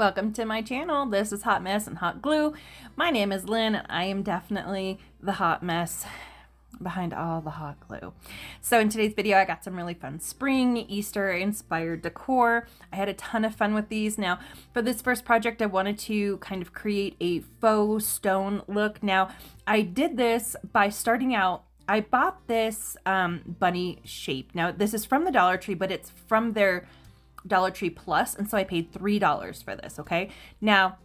Welcome to my channel. This is Hot Mess and Hot Glue. My name is Lynn and I am definitely the hot mess behind all the hot glue. So in today's video, I got some really fun spring, Easter inspired decor. I had a ton of fun with these. Now for this first project, I wanted to kind of create a faux stone look. Now I did this by starting out, I bought this bunny shape. Now this is from the Dollar Tree, but it's from their Dollar Tree Plus, and so I paid $3 for this. Okay, now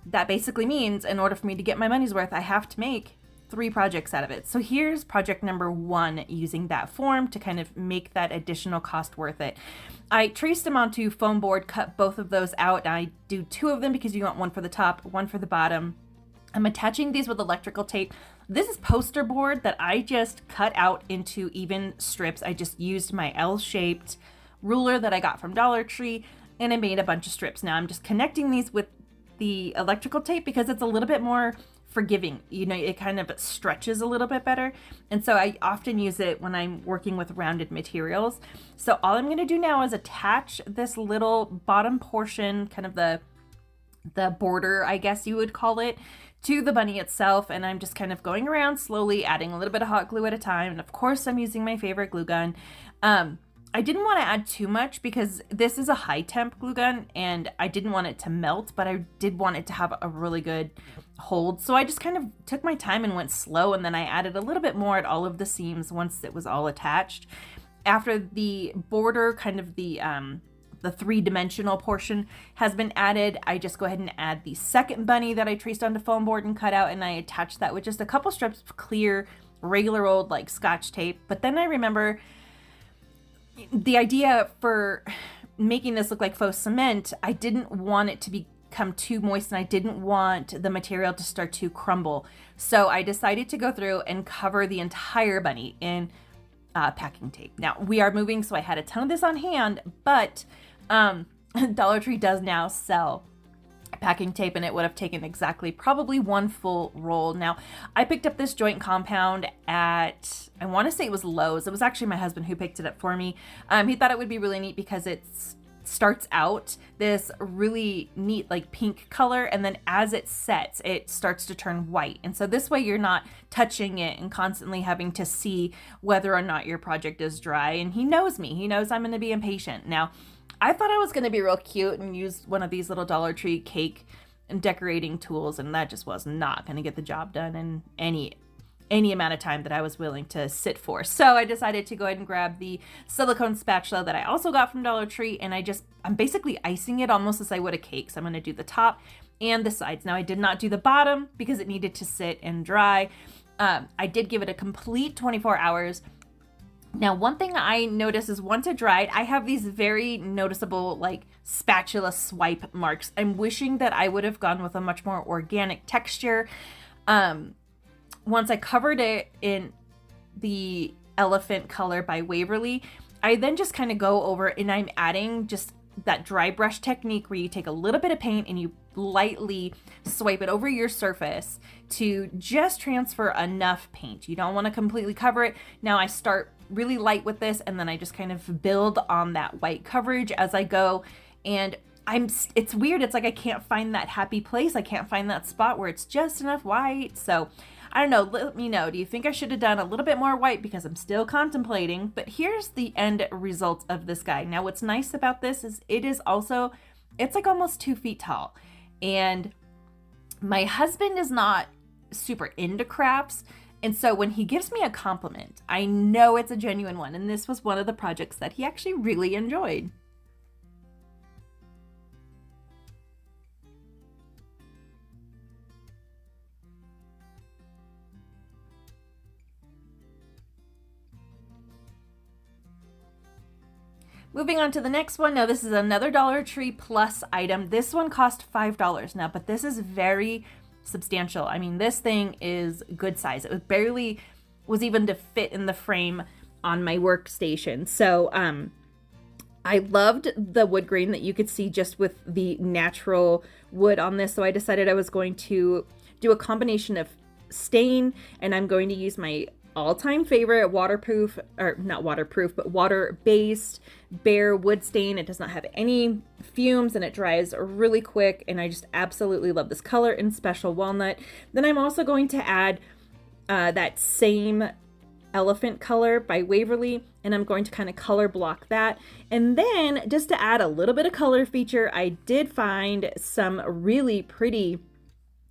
that basically means in order for me to get my money's worth, I have to make 3 projects out of it. So here's project number 1, using that form to kind of make that additional cost worth it. I traced them onto foam board, cut both of those out. I do 2 of them because you want one for the top, one for the bottom. I'm attaching these with electrical tape. This is poster board that I just cut out into even strips. I just used my L-shaped ruler that I got from Dollar Tree and I made a bunch of strips. Now I'm just connecting these with the electrical tape because it's a little bit more forgiving. You know, it kind of stretches a little bit better. And so I often use it when I'm working with rounded materials. So all I'm going to do now is attach this little bottom portion, kind of the border, I guess you would call it, to the bunny itself. And I'm just kind of going around slowly adding a little bit of hot glue at a time. And of course I'm using my favorite glue gun. I didn't want to add too much because this is a high temp glue gun and I didn't want it to melt, but I did want it to have a really good hold. So I just kind of took my time and went slow, and then I added a little bit more at all of the seams once it was all attached. After the border, kind of the 3-dimensional portion has been added, I just go ahead and add the second bunny that I traced onto foam board and cut out, and I attach that with just a couple strips of clear, regular old like Scotch tape. But then I remember the idea for making this look like faux cement, I didn't want it to become too moist and I didn't want the material to start to crumble. So I decided to go through and cover the entire bunny in packing tape. Now we are moving, so I had a ton of this on hand, but Dollar Tree does now sell packing tape, and it would have taken exactly probably 1 full roll. Now I picked up this joint compound at, I want to say it was Lowe's. It was actually my husband who picked it up for me. He thought it would be really neat because it starts out this really neat like pink color, and then as it sets it starts to turn white, and so this way you're not touching it and constantly having to see whether or not your project is dry. And he knows me, he knows I'm going to be impatient. Now I thought I was going to be real cute and use one of these little Dollar Tree cake and decorating tools, and that just was not going to get the job done in any amount of time that I was willing to sit for. So I decided to go ahead and grab the silicone spatula that I also got from Dollar Tree, and I'm basically icing it almost as I would a cake. So I'm going to do the top and the sides. Now I did not do the bottom because it needed to sit and dry. I did give it a complete 24 hours. Now, one thing I notice is once it dried, I have these very noticeable like spatula swipe marks. I'm wishing that I would have gone with a much more organic texture. Once I covered it in the elephant color by Waverly, I then just kind of go over and I'm adding just that dry brush technique where you take a little bit of paint and you lightly swipe it over your surface to just transfer enough paint. You don't want to completely cover it. Now I start really light with this, and then I just kind of build on that white coverage as I go. And it's weird. It's like I can't find that happy place. I can't find that spot where it's just enough white. So I don't know. Let me know. Do you think I should have done a little bit more white? Because I'm still contemplating. But here's the end result of this guy. Now what's nice about this is it's like almost 2 feet tall. And my husband is not super into crafts. And so when he gives me a compliment, I know it's a genuine one. And this was one of the projects that he actually really enjoyed. Moving on to the next one. Now this is another Dollar Tree Plus item. This one cost $5 now, but this is very substantial. I mean, this thing is good size. It barely was even to fit in the frame on my workstation. So I loved the wood grain that you could see just with the natural wood on this. So I decided I was going to do a combination of stain, and I'm going to use my all-time favorite waterproof, or not waterproof, but water-based bare wood stain. It does not have any fumes and it dries really quick, and I just absolutely love this color in Special Walnut. Then I'm also going to add that same elephant color by Waverly, and I'm going to kind of color block that. And then just to add a little bit of color feature, I did find some really pretty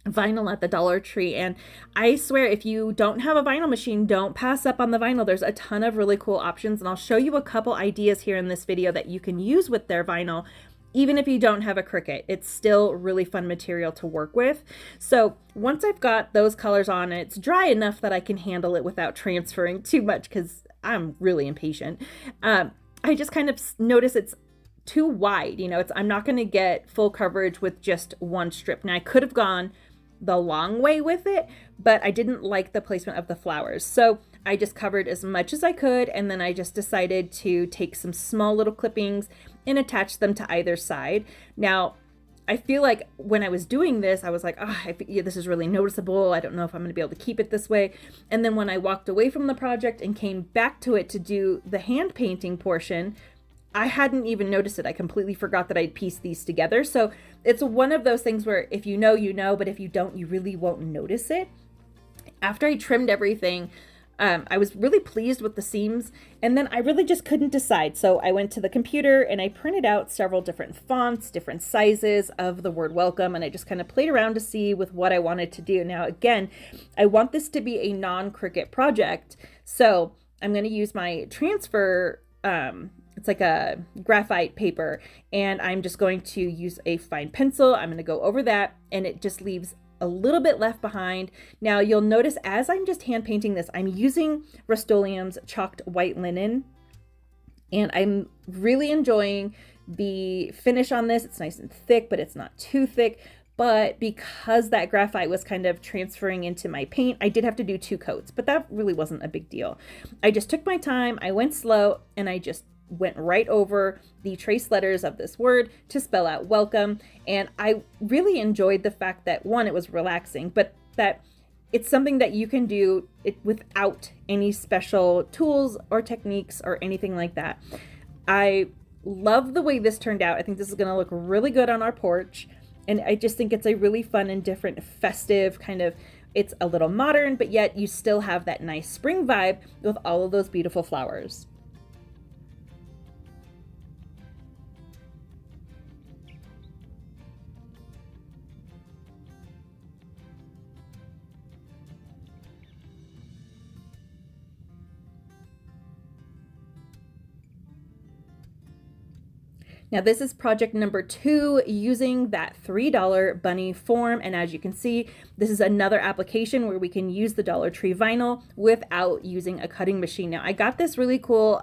vinyl at the Dollar Tree, and I swear if you don't have a vinyl machine, don't pass up on the vinyl. There's a ton of really cool options, and I'll show you a couple ideas here in this video that you can use with their vinyl. Even if you don't have a Cricut, it's still really fun material to work with. So once I've got those colors on, it's dry enough that I can handle it without transferring too much because I'm really impatient. I just kind of notice it's too wide. You know, I'm not going to get full coverage with just one strip. Now I could have gone the long way with it, but I didn't like the placement of the flowers. So I just covered as much as I could, and then I just decided to take some small little clippings and attach them to either side. Now, I feel like when I was doing this, I was like, oh, this is really noticeable. I don't know if I'm going to be able to keep it this way. And then when I walked away from the project and came back to it to do the hand painting portion, I hadn't even noticed it. I completely forgot that I'd pieced these together. So it's one of those things where if you know, you know, but if you don't, you really won't notice it. After I trimmed everything, I was really pleased with the seams, and then I really just couldn't decide. So I went to the computer and I printed out several different fonts, different sizes of the word welcome, and I just kind of played around to see with what I wanted to do. Now, again, I want this to be a non-Cricut project, so I'm going to use my transfer, it's like a graphite paper, and I'm just going to use a fine pencil. I'm going to go over that, and it just leaves a little bit left behind. Now you'll notice as I'm just hand painting this, I'm using Rust-Oleum's chalked white linen, and I'm really enjoying the finish on this. It's nice and thick, but it's not too thick. But because that graphite was kind of transferring into my paint, I did have to do 2 coats, but that really wasn't a big deal. I just took my time, I went slow, and I just went right over the trace letters of this word to spell out welcome. And I really enjoyed the fact that, one, it was relaxing, but that it's something that you can do it without any special tools or techniques or anything like that. I love the way this turned out. I think this is going to look really good on our porch. And I just think it's a really fun and different, festive kind of, it's a little modern, but yet you still have that nice spring vibe with all of those beautiful flowers. Now this is project number 2 using that $3 bunny form, and as you can see, this is another application where we can use the Dollar Tree vinyl without using a cutting machine. Now I got this really cool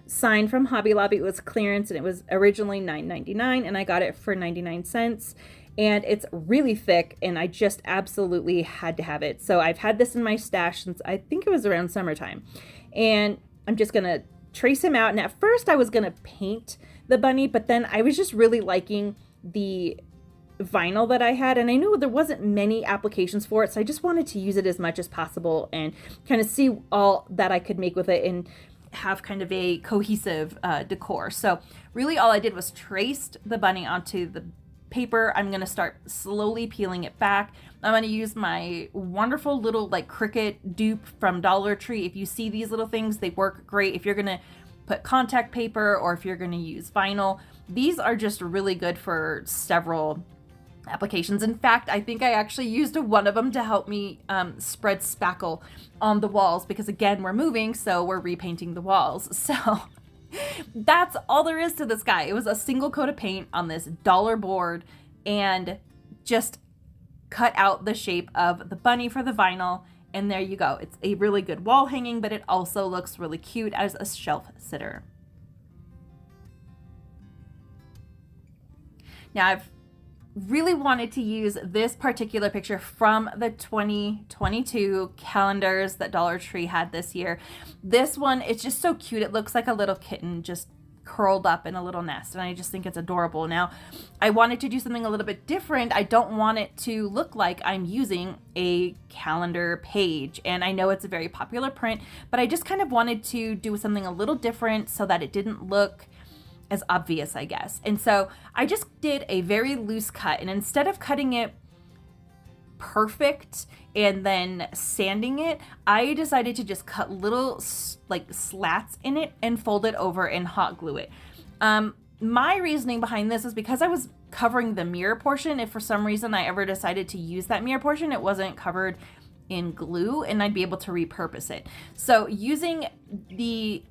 sign from Hobby Lobby. It was clearance and it was originally $9.99, and I got it for 99 cents. And it's really thick, and I just absolutely had to have it. So I've had this in my stash since I think it was around summertime, and I'm just gonna trace him out. And at first I was gonna paint the bunny, but then I was just really liking the vinyl that I had, and I knew there wasn't many applications for it, so I just wanted to use it as much as possible and kind of see all that I could make with it and have kind of a cohesive decor. So really all I did was traced the bunny onto the paper. I'm going to start slowly peeling it back. I'm going to use my wonderful little like Cricut dupe from Dollar Tree. If you see these little things, they work great if you're going to put contact paper or if you're going to use vinyl. These are just really good for several applications. In fact, I think I actually used one of them to help me spread spackle on the walls, because again, we're moving, so we're repainting the walls. So that's all there is to this guy. It was a single coat of paint on this dollar board and just cut out the shape of the bunny for the vinyl. And there you go. It's a really good wall hanging, but it also looks really cute as a shelf sitter. Now I've really wanted to use this particular picture from the 2022 calendars that Dollar Tree had this year. This one, it's just so cute. It looks like a little kitten just curled up in a little nest, and I just think it's adorable. Now, I wanted to do something a little bit different. I don't want it to look like I'm using a calendar page, and I know it's a very popular print, but I just kind of wanted to do something a little different so that it didn't look as obvious, I guess. And so I just did a very loose cut, and instead of cutting it perfect and then sanding it, I decided to just cut little like slats in it and fold it over and hot glue it. My reasoning behind this is because I was covering the mirror portion. If for some reason I ever decided to use that mirror portion, it wasn't covered in glue and I'd be able to repurpose it. So using the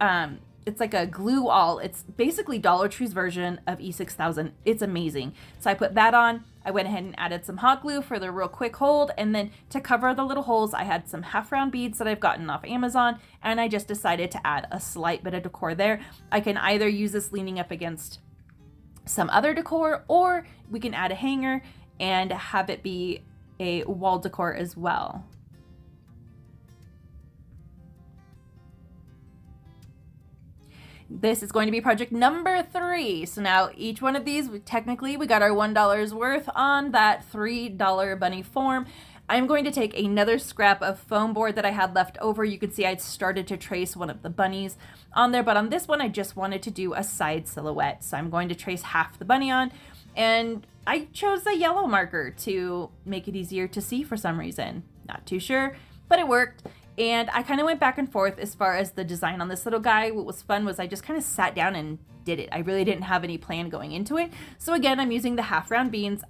it's like a glue all. It's basically Dollar Tree's version of E6000. It's amazing. So I put that on. I went ahead and added some hot glue for the real quick hold. And then to cover the little holes, I had some half round beads that I've gotten off Amazon. And I just decided to add a slight bit of decor there. I can either use this leaning up against some other decor, or we can add a hanger and have it be a wall decor as well. This is going to be project number 3. So now each one of these, technically we got our $1 worth on that $3 bunny form. I'm going to take another scrap of foam board that I had left over. You can see I'd started to trace one of the bunnies on there, but on this one I just wanted to do a side silhouette. So I'm going to trace half the bunny on, and I chose a yellow marker to make it easier to see for some reason. Not too sure, but it worked. And I kind of went back and forth as far as the design on this little guy. What was fun was I just kind of sat down and did it. I really didn't have any plan going into it. So again, I'm using the half round beans.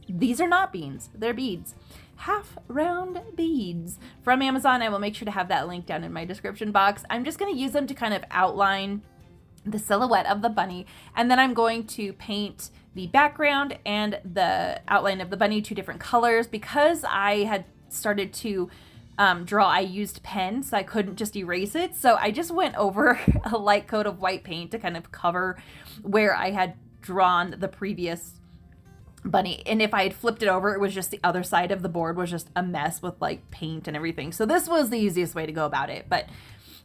These are not beans, they're beads. Half round beads from Amazon. I will make sure to have that link down in my description box. I'm just going to use them to kind of outline the silhouette of the bunny. And then I'm going to paint the background and the outline of the bunny 2 different colors. Because I had started to draw, I used pen, so I couldn't just erase it. So I just went over a light coat of white paint to kind of cover where I had drawn the previous bunny. And if I had flipped it over, it was just the other side of the board was just a mess with like paint and everything. So this was the easiest way to go about it, but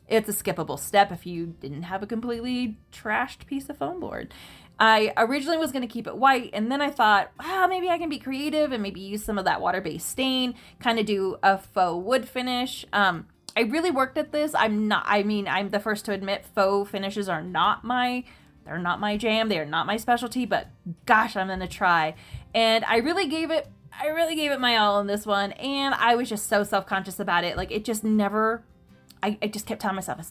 it's a skippable step if you didn't have a completely trashed piece of foam board. I originally was going to keep it white, and then I thought, wow, maybe I can be creative and maybe use some of that water-based stain, kind of do a faux wood finish. I really worked at this. I'm the first to admit faux finishes are they're not my jam. They are not my specialty, but gosh, I'm going to try. And I really gave it my all in this one, and I was just so self-conscious about it. Like, it just never, I just kept telling myself, it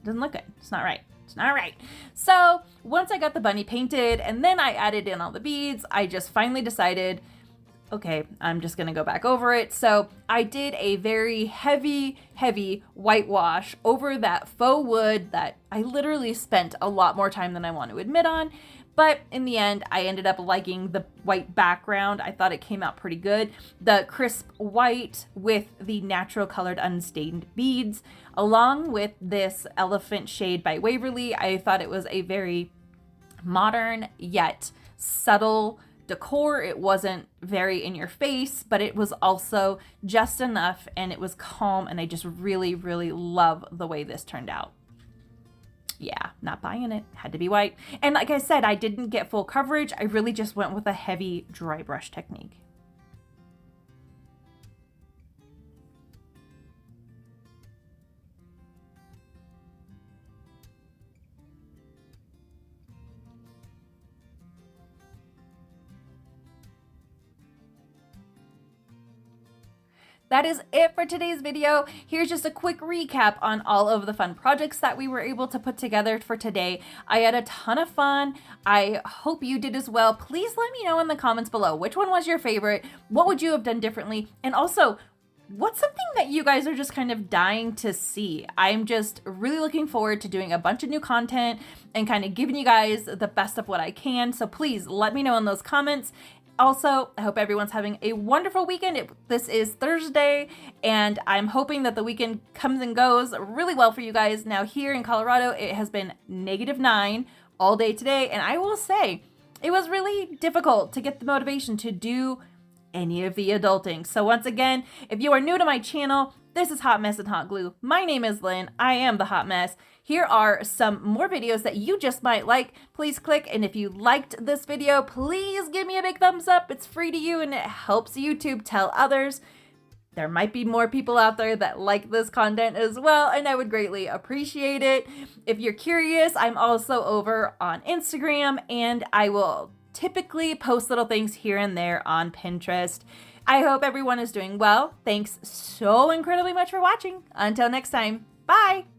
doesn't look good. It's not right. It's not right. So once I got the bunny painted and then I added in all the beads, I just finally decided, okay, I'm just going to go back over it. So I did a very heavy whitewash over that faux wood that I literally spent a lot more time than I want to admit on. But in the end, I ended up liking the white background. I thought it came out pretty good. The crisp white with the natural colored unstained beads, along with this elephant shade by Waverly. I thought it was a very modern yet subtle decor. It wasn't very in your face, but it was also just enough, and it was calm, and I just really love the way this turned out. Yeah, not buying it. Had to be white. And like I said, I didn't get full coverage. I really just went with a heavy dry brush technique. That is it for today's video. Here's just a quick recap on all of the fun projects that we were able to put together for today. I had a ton of fun. I hope you did as well. Please let me know in the comments below, which one was your favorite? What would you have done differently? And also, what's something that you guys are just kind of dying to see? I'm just really looking forward to doing a bunch of new content and kind of giving you guys the best of what I can. So please let me know in those comments. Also, I hope everyone's having a wonderful weekend. This is Thursday, and I'm hoping that the weekend comes and goes really well for you guys. Now, here in Colorado, it has been -9 all day today, and I will say it was really difficult to get the motivation to do any of the adulting. So once again, if you are new to my channel, This is Hot Mess and Hot Glue. My name is Lynn. I am the Hot Mess. Here are some more videos that you just might like. Please click, and if you liked this video, please give me a big thumbs up. It's free to you and it helps YouTube tell others. There might be more people out there that like this content as well, and I would greatly appreciate it. If you're curious, I'm also over on Instagram, and I will typically post little things here and there on Pinterest. I hope everyone is doing well. Thanks so incredibly much for watching. Until next time, bye!